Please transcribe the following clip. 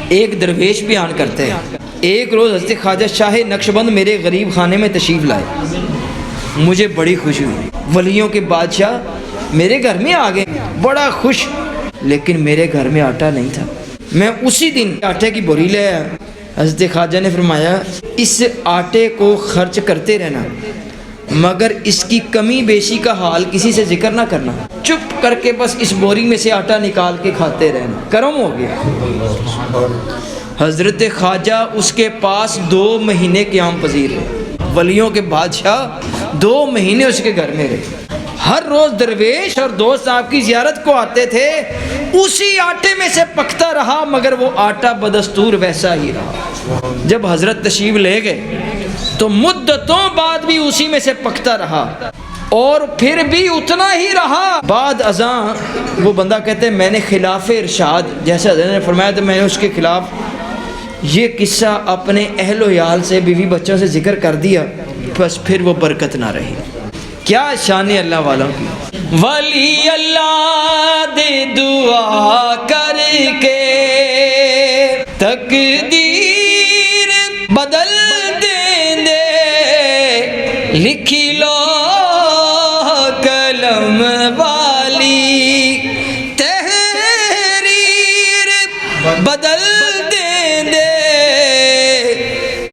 ایک درویش بیان کرتے ہیں، ایک روز حضرت خواجہ شاہ نقشبند میرے غریب خانے میں تشریف لائے، مجھے بڑی خوشی ہوئی، ولیوں کے بادشاہ میرے گھر میں آ گئے، بڑا خوش، لیکن میرے گھر میں آٹا نہیں تھا۔ میں اسی دن آٹے کی بوری لے آیا۔ حضرت خواجہ نے فرمایا اس آٹے کو خرچ کرتے رہنا، مگر اس کی کمی بیشی کا حال کسی سے ذکر نہ کرنا، چپ کر کے بس اس بوری میں سے آٹا نکال کے کھاتے رہنا۔ کرم ہو گیا۔ حضرت خواجہ اس کے پاس 2 مہینے قیام پذیر رہے، ولیوں کے بادشاہ 2 مہینے اس کے گھر میں رہے۔ ہر روز درویش اور دوست آپ کی زیارت کو آتے تھے، اسی آٹے میں سے پکتا رہا، مگر وہ آٹا بدستور ویسا ہی رہا۔ جب حضرت تشریف لے گئے تو مدتوں بعد بھی اسی میں سے پکتا رہا، اور پھر بھی اتنا ہی رہا۔ بعد ازاں وہ بندہ کہتے ہیں میں نے خلاف ارشاد، جیسے حضرت نے فرمایا تو میں نے اس کے خلاف یہ قصہ اپنے اہل و عیال سے، بیوی بچوں سے ذکر کر دیا، بس پھر وہ برکت نہ رہی۔ کیا شان اللہ والوں کی۔ ولی اللہ دے دعا کر کے تقدیر